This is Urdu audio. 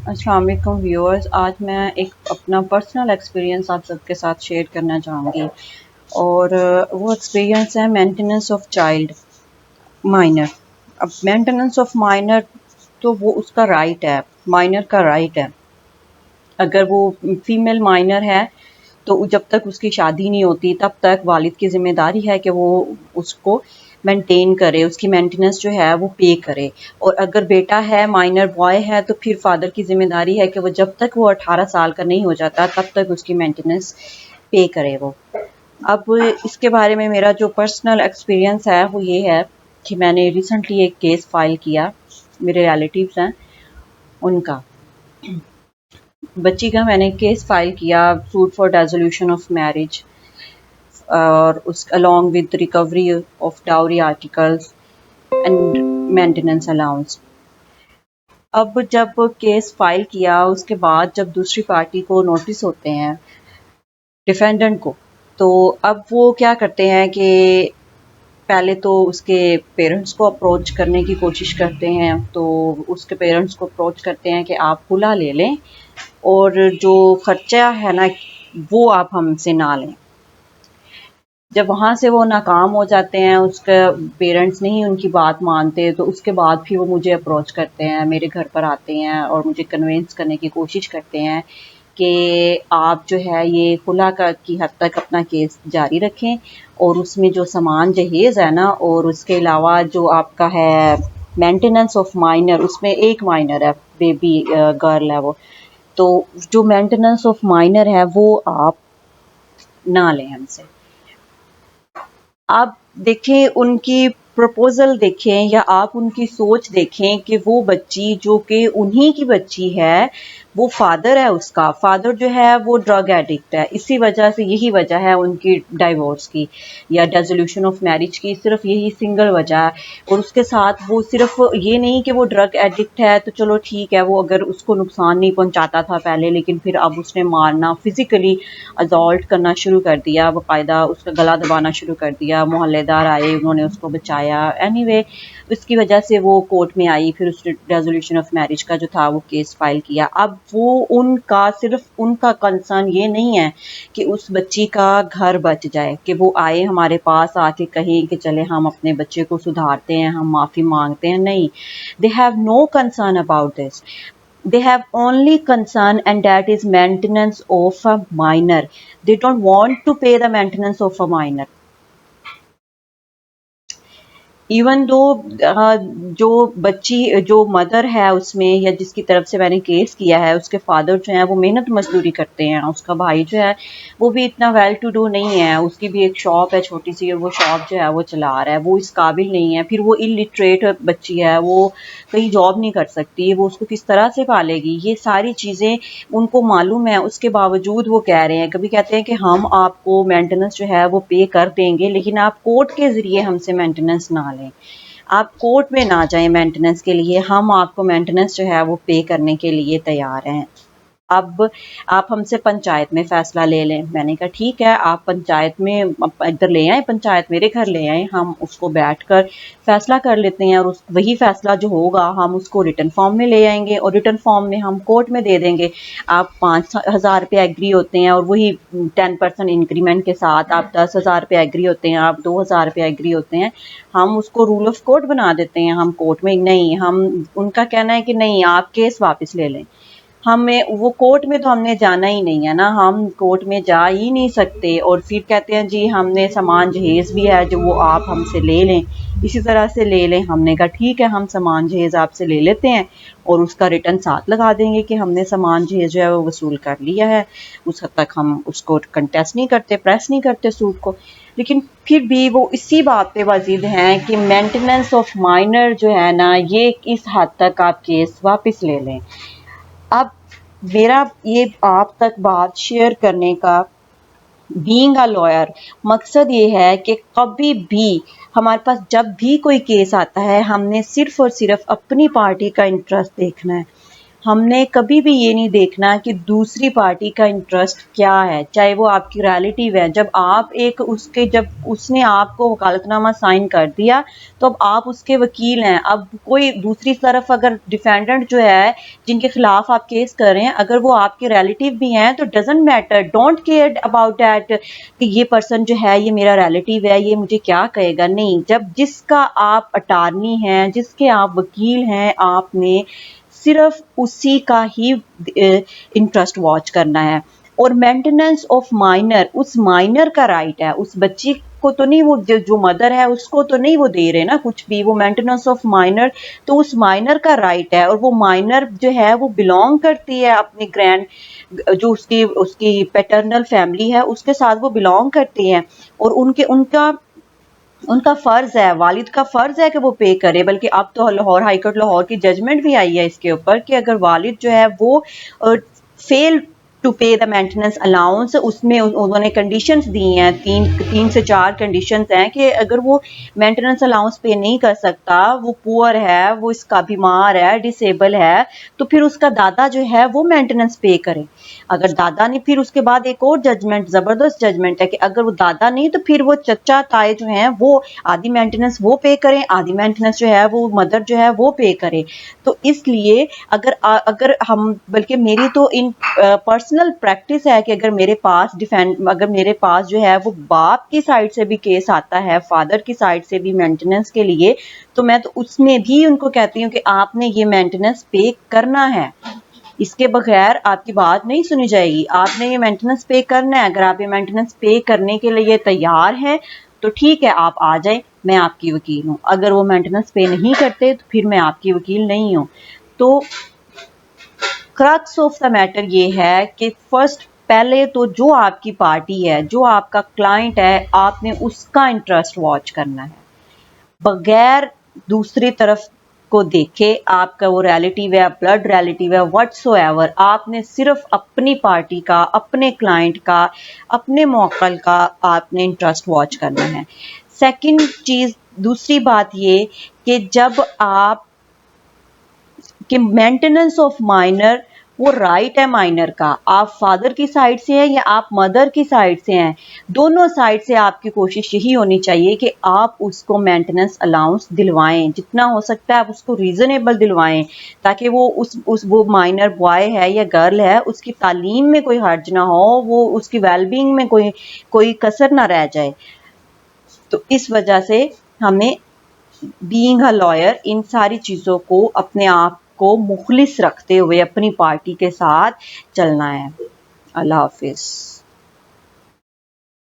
السلام علیکم ویورز، آج میں ایک اپنا پرسنل ایکسپیرینس آپ سب کے ساتھ شیئر کرنا چاہوں گی، اور وہ ایکسپیرینس ہے مینٹیننس آف چائلڈ مائنر۔ اب مینٹیننس آف مائنر تو وہ اس کا رائٹ ہے، مائنر کا رائٹ ہے۔ اگر وہ فیمیل مائنر ہے تو جب تک اس کی شادی نہیں ہوتی تب تک والد کی ذمہ داری ہے کہ وہ اس کو مینٹین کرے، اس کی مینٹیننس جو ہے وہ پے کرے۔ اور اگر بیٹا ہے، مائنر بوائے ہے، تو پھر فادر کی ذمہ داری ہے کہ وہ جب تک وہ 18 سال کا نہیں ہو جاتا تب تک اس کی مینٹیننس پے کرے وہ۔ اب اس کے بارے میں میرا جو پرسنل ایکسپیرینس ہے وہ یہ ہے کہ میں نے ریسنٹلی ایک کیس فائل کیا، میرے ریلیٹیوز ہیں ان کا، بچی کا میں نے کیس فائل کیا، suit for dissolution of marriage, اور اس along with recovery of dowry articles and maintenance allowance۔ اب جب کیس فائل کیا اس کے بعد جب دوسری پارٹی کو نوٹس ہوتے ہیں، ڈیفینڈنٹ کو، تو اب وہ کیا کرتے ہیں کہ پہلے تو اس کے پیرنٹس کو اپروچ کرنے کی کوشش کرتے ہیں، تو اس کے پیرنٹس کو اپروچ کرتے ہیں کہ آپ کھلا لے لیں اور جو خرچہ ہے نا وہ آپ ہم سے نہ لیں۔ جب وہاں سے وہ ناکام ہو جاتے ہیں، اس کے پیرنٹس نہیں ان کی بات مانتے، تو اس کے بعد پھر وہ مجھے اپروچ کرتے ہیں، میرے گھر پر آتے ہیں اور مجھے کنونس کرنے کی کوشش کرتے ہیں کہ آپ جو ہے یہ خلا کی حد تک اپنا کیس جاری رکھیں، اور اس میں جو سامان جہیز ہے نا، اور اس کے علاوہ جو آپ کا ہے مینٹیننس آف مائنر، اس میں ایک مائنر ہے، بیبی گرل ہے وہ، تو جو مینٹیننس آف مائنر ہے وہ آپ نہ لیں ہم سے۔ آپ دیکھیں ان کی پروپوزل دیکھیں، یا آپ ان کی سوچ دیکھیں کہ وہ بچی جو کہ انہی کی بچی ہے، وہ فادر ہے، اس کا فادر جو ہے وہ ڈرگ ایڈکٹ ہے، اسی وجہ سے یہی وجہ ہے ان کی ڈائیورس کی یا ڈیزولوشن آف میرج کی، صرف یہی سنگل وجہ ہے۔ اور اس کے ساتھ وہ صرف یہ نہیں کہ وہ ڈرگ ایڈکٹ ہے تو چلو ٹھیک ہے، وہ اگر اس کو نقصان نہیں پہنچاتا تھا پہلے، لیکن پھر اب اس نے مارنا، فزیکلی ازالٹ کرنا شروع کر دیا، باقاعدہ اس کا گلا دبانا شروع کر دیا، محلے دار آئے، انہوں نے اس کو بچایا، اینی وے اس کی وجہ سے وہ کورٹ میں آئی، پھر اس نے ریزولوشن آف میرج کا جو تھا وہ کیس فائل کیا۔ اب وہ ان کا صرف ان کا کنسرن یہ نہیں ہے کہ اس بچی کا گھر بچ جائے، کہ وہ آئے ہمارے پاس آ کے کہیں کہ چلے ہم اپنے بچے کو سدھارتے ہیں، ہم معافی مانگتے ہیں، نہیں، they have no concern about this. They have only concern, and that is maintenance of a minor. They don't want to pay the maintenance of a minor. Even though جو بچی جو مدر ہے اس میں، یا جس کی طرف سے میں نے کیس کیا ہے، اس کے فادر جو ہیں وہ محنت مزدوری کرتے ہیں، اس کا بھائی جو ہے وہ بھی اتنا ویل ٹو ڈو نہیں ہے، اس کی بھی ایک شاپ ہے چھوٹی سی، اور وہ شاپ جو ہے وہ چلا رہا ہے، وہ اس قابل نہیں ہے، پھر وہ الٹریٹ بچی ہے، وہ کہیں جاب نہیں کر سکتی، وہ اس کو کس طرح سے پالے گی، یہ ساری چیزیں ان کو معلوم ہے، اس کے باوجود وہ کہہ رہے ہیں، کبھی کہتے ہیں کہ ہم آپ کو مینٹیننس جو ہے وہ پے کر دیں گے، لیکن آپ کورٹ کے ذریعے ہم سے مینٹیننس نہ لیں، آپ کورٹ میں نہ جائیں مینٹیننس کے لیے، ہم آپ کو مینٹیننس جو ہے وہ پے کرنے کے لیے تیار ہیں۔ اب آپ ہم سے پنچایت میں فیصلہ لے لیں۔ میں نے کہا ٹھیک ہے، آپ پنچایت میں ادھر لے آئیں، پنچایت میرے گھر لے آئیں، ہم اس کو بیٹھ کر فیصلہ کر لیتے ہیں، اور وہی فیصلہ جو ہوگا ہم اس کو ریٹن فارم میں لے آئیں گے، اور ریٹن فارم میں ہم کورٹ میں دے دیں گے۔ آپ 5,000 روپے ایگری ہوتے ہیں، اور وہی 10% انکریمنٹ کے ساتھ آپ 10,000 روپے ایگری ہوتے ہیں، آپ 2,000 روپے ایگری ہوتے ہیں، ہم اس کو رول آف کورٹ بنا دیتے ہیں، ہم کورٹ میں نہیں، ہم ان کا کہنا ہے کہ نہیں آپ کیس واپس لے لیں، ہمیں وہ کورٹ میں تو ہم نے جانا ہی نہیں ہے نا، ہم کورٹ میں جا ہی نہیں سکتے، اور پھر کہتے ہیں جی ہم نے سامان جہیز بھی ہے جو وہ آپ ہم سے لے لیں، اسی طرح سے لے لیں۔ ہم نے کہا ٹھیک ہے، ہم سامان جہیز آپ سے لے لیتے ہیں، اور اس کا ریٹرن ساتھ لگا دیں گے کہ ہم نے سامان جہیز جو ہے وہ وصول کر لیا ہے، اس حد تک ہم اس کو کنٹیسٹ نہیں کرتے، پریس نہیں کرتے سوٹ کو۔ لیکن پھر بھی وہ اسی بات پہ واضح ہیں کہ مینٹیننس آف مائنر جو ہے نا، یہ اس حد تک آپ کیس واپس لے لیں۔ اب میرا یہ آپ تک بات شیئر کرنے کا بینگ اے لائر مقصد یہ ہے کہ کبھی بھی ہمارے پاس جب بھی کوئی کیس آتا ہے، ہم نے صرف اور صرف اپنی پارٹی کا انٹرسٹ دیکھنا ہے، ہم نے کبھی بھی یہ نہیں دیکھنا کہ دوسری پارٹی کا انٹرسٹ کیا ہے، چاہے وہ آپ کی ریلیٹیو ہے. جب آپ جب اس نے آپ کو وکالت نامہ سائن کر دیا تو اب آپ اس کے وکیل ہیں. اب کوئی دوسری طرف اگر ڈیفینڈنٹ جو ہے جن کے خلاف آپ کیس کر رہے ہیں اگر وہ آپ کے ریلیٹیو بھی ہیں تو doesn't matter, don't care about that کہ یہ پرسن جو ہے یہ میرا ریلیٹیو ہے، یہ مجھے کیا کہے گا. نہیں، جب جس کا آپ اٹارنی ہیں، جس کے آپ وکیل ہیں، آپ نے صرف اسی کا ہی انٹرسٹ واچ کرنا ہے. اور مینٹیننس آف مائنر، اس مائنر کا رائٹ ہے، اس بچی کو تو نہیں، وہ جو مدر ہے اس کو تو نہیں وہ دے رہے نا کچھ بھی، وہ مینٹیننس آف مائنر تو اس مائنر کا رائٹ ہے. اور وہ مائنر جو ہے وہ بلونگ کرتی ہے اپنی جو اس کی پیٹرنل فیملی ہے اس کے ساتھ وہ بلونگ کرتی ہیں. اور ان کا فرض ہے، والد کا فرض ہے کہ وہ پے کرے. بلکہ اب تو لاہور ہائی کورٹ لاہور کی ججمنٹ بھی آئی ہے اس کے اوپر کہ اگر والد جو ہے وہ fail to pay the maintenance allowance, اس میں انہوں نے کنڈیشنز دی ہیں، 3 سے 4 کنڈیشنز ہیں کہ اگر وہ مینٹیننس الاؤنس پے نہیں کر سکتا، وہ پور ہے، وہ اس کا بیمار ہے، ڈسیبل ہے، تو پھر اس کا دادا جو ہے وہ مینٹیننس پے کرے. اگر دادا نہیں، پھر اس کے بعد ایک اور ججمنٹ، زبردست ججمنٹ ہے کہ اگر وہ دادا نہیں تو پھر وہ چچا تائے جو ہیں وہ آدھی مینٹیننس وہ پے کریں، آدھی مینٹیننس جو ہے وہ مدر جو ہے وہ پے کرے. تو اس لیے اگر ہم، بلکہ میری تو ان پرسنل پریکٹس ہے کہ اگر میرے پاس جو ہے وہ باپ کی سائڈ سے بھی کیس آتا ہے، فادر کی سائڈ سے بھی مینٹیننس کے لیے، تو میں تو اس میں بھی ان کو کہتی ہوں کہ آپ نے یہ مینٹیننس پے کرنا ہے، اس کے بغیر آپ کی بات نہیں سنی جائے گی. آپ نے یہ مینٹیننس پے کرنا ہے. اگر آپ یہ مینٹیننس پے کرنے کے لیے تیار ہیں تو ٹھیک ہے، آپ آ جائیں، میں آپ کی وکیل ہوں. اگر وہ مینٹیننس پے نہیں کرتے تو پھر میں آپ کی وکیل نہیں ہوں. تو کرکس آف دا میٹر یہ ہے کہ پہلے تو جو آپ کی پارٹی ہے، جو آپ کا کلائنٹ ہے، آپ نے اس کا انٹرسٹ واچ کرنا ہے بغیر دوسری طرف کو دیکھے. آپ کا وہ ریلیٹیو ہے، بلڈ ریلیٹیو ہے، واٹس ایور، آپ نے صرف اپنی پارٹی کا، اپنے کلائنٹ کا، اپنے موکل کا آپ نے انٹرسٹ واچ کرنا ہے. سیکنڈ چیز، دوسری بات یہ کہ جب آپ کہ مینٹیننس آف مائنر، وہ رائٹ ہے مائنر کا. آپ فادر کی سائڈ سے ہیں یا آپ مدر کی سائڈ سے ہیں، دونوں سائڈ سے آپ کی کوشش یہی ہونی چاہیے کہ آپ اس کو مینٹیننس الاؤنس دلوائیں، جتنا ہو سکتا ہے آپ اس کو ریزنیبل دلوائیں، تاکہ وہ مائنر بوائے ہے یا گرل ہے اس کی تعلیم میں کوئی حرج نہ ہو، وہ اس کی ویل بینگ میں کوئی کسر نہ رہ جائے. تو اس وجہ سے ہمیں بینگ اے لائر ان ساری چیزوں کو اپنے آپ کو مخلص رکھتے ہوئے اپنی پارٹی کے ساتھ چلنا ہے. اللہ حافظ.